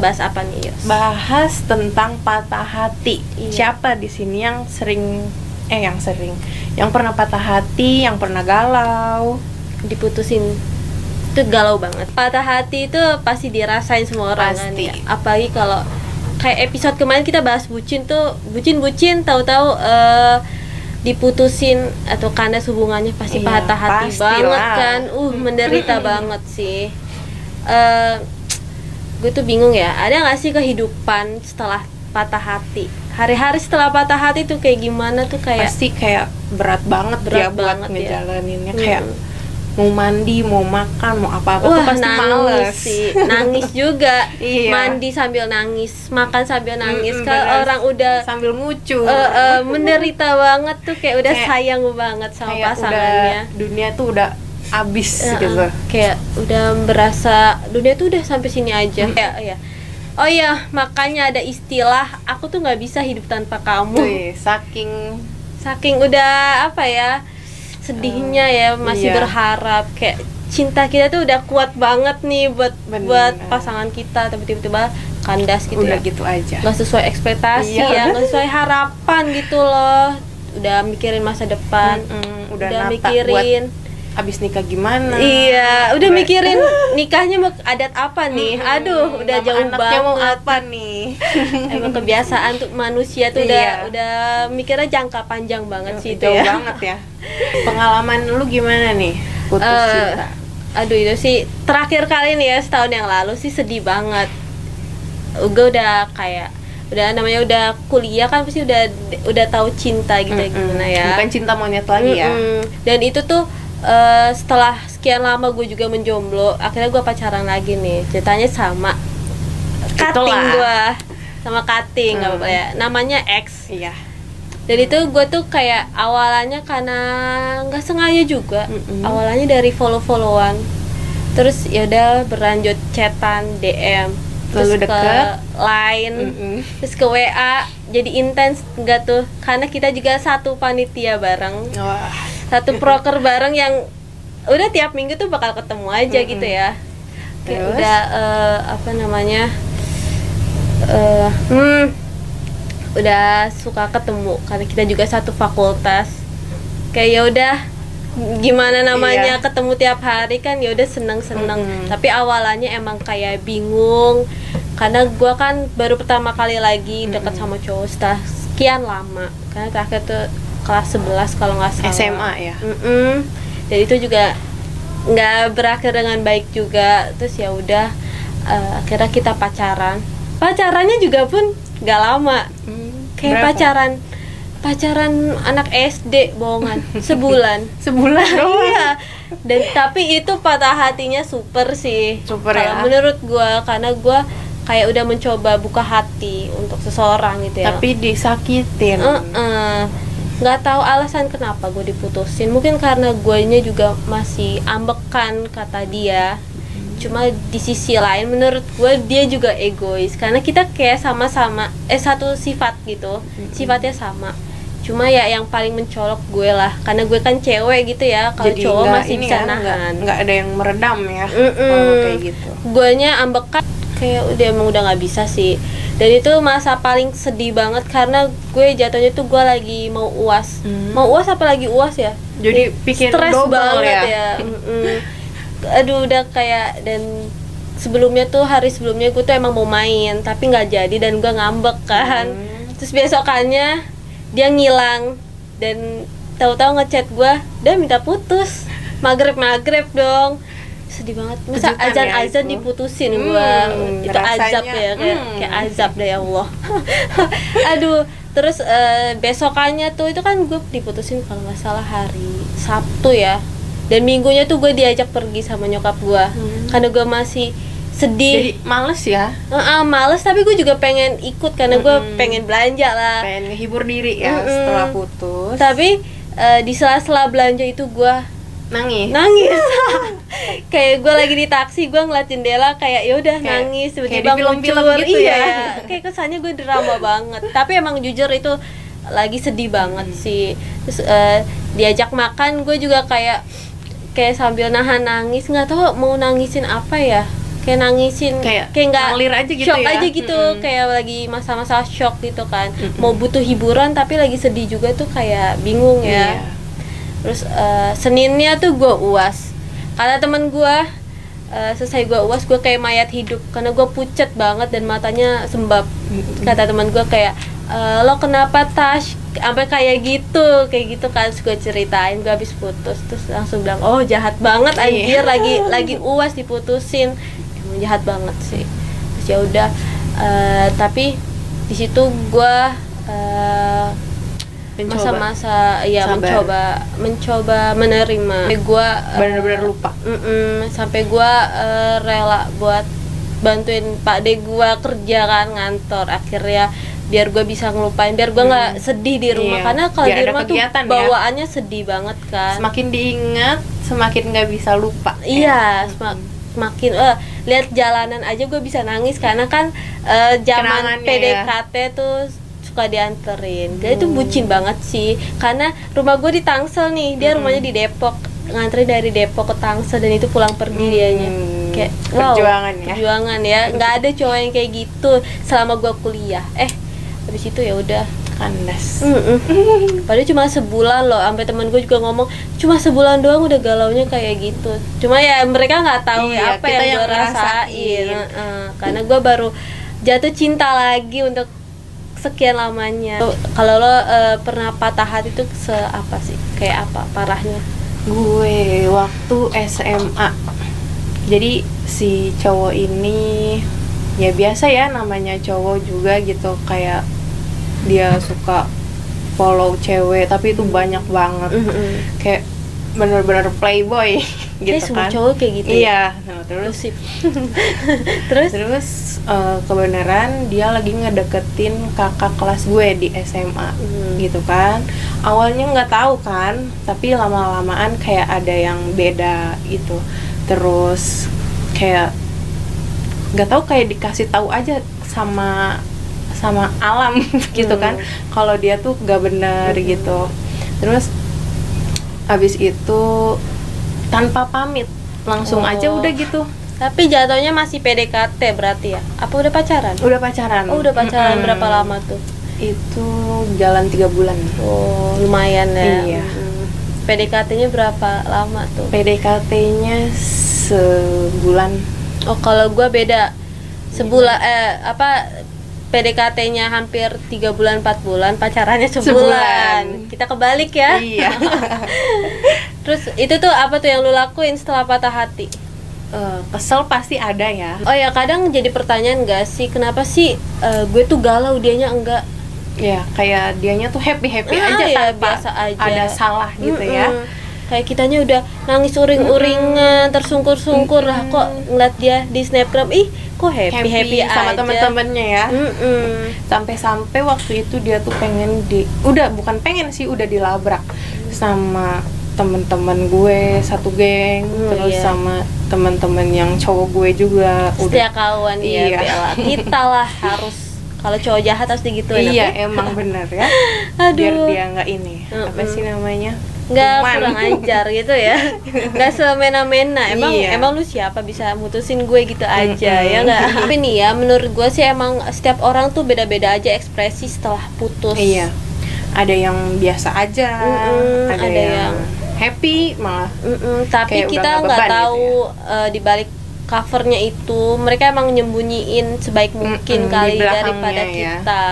bahas apa nih, Yos? Bahas tentang patah hati. Iya. Siapa di sini yang pernah patah hati, yang pernah galau? Diputusin itu galau banget. Patah hati itu pasti dirasain semua orang kan Pasti. ya. Apalagi kalau kayak episode kemarin kita bahas bucin tuh, bucin tahu-tahu diputusin atau kandas hubungannya pasti Iya, patah hati pastilah. banget kan. Menderita banget sih. Gue tuh bingung ya, ada nggak sih kehidupan setelah patah hati? Hari-hari setelah patah hati tuh kayak gimana tuh, kayak Pasti kayak berat banget ya buat banget ya. ngejalaninnya. Kayak mau mandi, mau makan, mau apa-apa tuh pasti nangis males sih, nangis juga. Iya. Mandi sambil nangis, makan sambil nangis. Kalau bener. orang udah sambil ngucu, menderita banget tuh, kayak udah Kayak- sayang banget sama kayak pasangannya. udah dunia tuh udah abis gitu. Kayak udah berasa dunia tuh udah sampai sini aja. Ya. Oh iya, makanya ada istilah aku tuh nggak bisa hidup tanpa kamu. Wih, saking udah apa ya, sedihnya ya, masih iya. berharap kayak cinta kita tuh udah kuat banget nih buat Bener. pasangan kita, tapi tiba-tiba kandas gitu udah ya. gitu aja. Nggak sesuai ekspektasi Iya. ya, nggak sesuai harapan gitu loh. Udah mikirin masa depan, Udah udah nata mikirin abis nikah gimana? iya, udah mikirin nikahnya mau adat apa nih. Aduh, udah Nama jauh anaknya mau banget. apa nih? Emang kebiasaan tuh manusia tuh Iya. udah mikirnya jangka panjang banget sih itu Jauh ya. banget ya. Pengalaman lu gimana nih putus cinta? Aduh, itu sih terakhir kali nih ya, setahun yang lalu sih sedih banget. Gue udah kayak namanya udah kuliah kan, pasti udah tahu cinta gitu ya, gimana ya. Bukan cinta monyet lagi ya. Dan itu tuh setelah sekian lama gue juga menjomblo, akhirnya gue pacaran lagi nih. Ceritanya sama cutting, Itulah. gue sama cutting, nggak apa-apa ya, namanya X. Iya. Dan itu gue tuh kayak awalannya karena nggak sengaja juga. Awalannya dari follow-followan, terus ya udah berlanjut chatan, DM, terus Lalu ke deket. Line, terus ke WA, jadi intens nggak tuh, karena kita juga satu panitia bareng, Wah. satu proker bareng yang udah tiap minggu tuh bakal ketemu aja gitu ya. Kayak Terus? udah apa namanya, udah suka ketemu karena kita juga satu fakultas. Kayak ya udah, gimana namanya, Iya. ketemu tiap hari kan, ya udah seneng. Tapi awalannya emang kayak bingung karena gua kan baru pertama kali lagi deket sama cowok setelah sekian lama, karena terakhir tuh kelas 11 kalau nggak salah, SMA ya. Dan itu juga nggak berakhir dengan baik juga. Terus ya udah, akhirnya kita pacarannya juga pun nggak lama, kayak Berapa? pacaran anak SD, bohongan, sebulan doang. iya. Dan tapi itu patah hatinya super sih, Super kalau ya. menurut gua, karena gua kayak udah mencoba buka hati untuk seseorang gitu ya. Tapi disakitin. Nggak tahu alasan kenapa gue diputusin. Mungkin karena guanya juga masih ambekan kata dia. Cuma di sisi lain menurut gue dia juga egois, karena kita kayak sama-sama satu sifat gitu, sifatnya sama. Cuma ya yang paling mencolok gue lah, karena gue kan cewek gitu ya. Kalau Jadi cowok nggak masih ini bisa ya, nahan. nggak ada yang meredam ya. Kalau kayak gitu. Guanya ambekan, kayak emang udah nggak bisa sih. Dan itu masa paling sedih banget karena gue jatuhnya tuh gue lagi mau UAS. Mau UAS apa lagi UAS ya? Jadi bikin stres double banget ya. Aduh, udah kayak, dan sebelumnya tuh, hari sebelumnya gue tuh emang mau main tapi nggak jadi, dan gue ngambek kan. Terus besokannya dia ngilang, dan tahu-tahu ngechat gue, dia minta putus. Maghrib dong, sedih banget. Masa Kejutan ya azan itu. diputusin gue, itu rasanya, azab ya, kayak azab deh, ya Allah. Aduh. Terus besokannya tuh, itu kan gue diputusin kalau nggak salah hari Sabtu ya, dan minggunya tuh gue diajak pergi sama nyokap gue, karena gue masih sedih. Jadi males ya. Males, tapi gue juga pengen ikut karena gue pengen belanja lah. Pengen ngehibur diri ya setelah putus. Tapi di sela-sela belanja itu gue nangis. Kayak gue lagi di taksi, gue ngeliat jendela, kayak ya udah nangis, tiba-tiba kayak di film-film muncul gitu iya, ya. kayak kesannya gue drama banget. Tapi emang jujur itu lagi sedih banget sih. Terus diajak makan, gue juga kayak sambil nahan nangis, nggak tahu mau nangisin apa ya. kayak nangisin, kayak nggak ngalir aja gitu shock ya. aja gitu, kayak lagi masa-masa shock gitu kan. Mau butuh hiburan tapi lagi sedih juga tuh kayak bingung ya. Iya. Terus Seninnya tuh gue UAS, karena temen gue selesai gue UAS, gue kayak mayat hidup karena gue pucet banget dan matanya sembab. Kata teman gue kayak, lo kenapa Tash sampai kayak gitu kan. Terus gue ceritain gue habis putus, terus langsung bilang, oh jahat banget anjir, lagi UAS diputusin. Emang jahat banget sih. Terus ya udah, tapi di situ gue masa-masa ya mencoba menerima. Gue benar-benar lupa. Sampai gue rela buat bantuin Pak De gue kerja kan, ngantor, akhirnya biar gue bisa ngelupain, biar gue nggak sedih di rumah. Iya. Karena kalau Biar di ada rumah tuh kegiatan, bawaannya sedih banget kan. Semakin diingat semakin nggak bisa lupa. Iya, semakin lihat jalanan aja gue bisa nangis karena kan zaman Kenangannya PDKT tuh suka dianterin. Dia itu bucin banget sih, karena rumah gue di Tangsel nih, dia rumahnya di Depok, ngantri dari Depok ke Tangsel dan itu pulang pergi dianya. Kayak wow, perjuangan ya. Nggak ada cowok yang kayak gitu selama gue kuliah. Habis itu ya udah kandas. Padahal cuma sebulan loh, sampai teman gue juga ngomong cuma sebulan doang udah galaunya kayak gitu. Cuma ya mereka nggak tahu Iya, apa yang gue rasain. Karena gue baru jatuh cinta lagi untuk sekian lamanya. Kalau lo pernah patah hati tuh apa sih? Kayak apa parahnya? Gue waktu SMA. Jadi si cowok ini ya biasa ya, namanya cowok juga gitu, kayak dia suka follow cewek tapi itu banyak banget. Kayak bener-bener playboy gitu semua kan. Cowok kayak gitu. Iya. Nah, terus kebenaran dia lagi ngedeketin kakak kelas gue di SMA gitu kan. Awalnya nggak tahu kan, tapi lama-lamaan kayak ada yang beda gitu. Terus kayak nggak tahu, kayak dikasih tahu aja sama alam gitu kan, kalau dia tuh nggak benar gitu. Terus habis itu tanpa pamit langsung aja udah gitu. Tapi jatuhnya masih PDKT berarti ya? Apa udah pacaran? Udah pacaran. Oh, udah pacaran. Berapa lama tuh? Itu jalan 3 bulan. Oh, lumayan ya. Iya. PDKT-nya berapa lama tuh? PDKT-nya sebulan. Oh, kalau gua beda. Sebulan PDKT-nya hampir 3 bulan 4 bulan, pacarannya sebulan. Kita kebalik ya. Iya. Terus itu tuh apa tuh yang lu lakuin setelah patah hati? Kesel pasti ada ya. Oh ya, kadang jadi pertanyaan gak sih, kenapa sih gue tuh galau, dianya enggak? Ya, kayak dianya tuh happy aja ya, tanpa biasa aja. ada salah gitu ya. Kayak kitanya udah nangis uring-uringan, tersungkur-sungkur lah, kok ngeliat dia di snapgram, kok happy sama aja teman-temannya ya. Sampai-sampai waktu itu dia tuh udah dilabrak sama teman-teman gue satu geng, terus sama teman-teman yang cowok gue juga. Setia kawan ya, iya. Bella. Kita lah harus, kalau cowok jahat harus digituin. Iya, emang bener ya. Biar dia nggak ini, apa sih namanya? Nggak kurang ajar gitu ya. Nggak semena-mena. Emang lu siapa bisa mutusin gue gitu aja ya nggak? Tapi nih ya, menurut gue sih emang setiap orang tuh beda-beda aja ekspresi setelah putus. Iya. Ada yang biasa aja, ada yang happy malah. Tapi kita nggak tahu gitu ya. Di balik covernya itu mereka emang nyembunyiin sebaik mungkin kali daripada kita.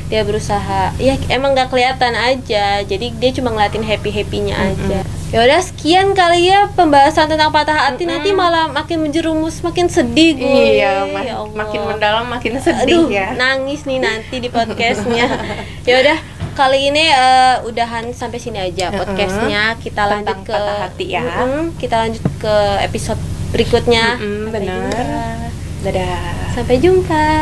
Dia berusaha, ya emang nggak kelihatan aja, jadi dia cuma ngeliatin happy-happynya aja. Ya udah, sekian kali ya pembahasan tentang patah hati. Nanti malah makin menjerumus, makin sedih gue. Iya, makin mendalam makin sedih. Aduh, nangis nih nanti di podcastnya. Ya udah, kali ini udahan sampai sini aja podcastnya. Kita lanjut ke patah hati ya. Kita lanjut ke episode berikutnya. Benar. Dadah. Sampai jumpa.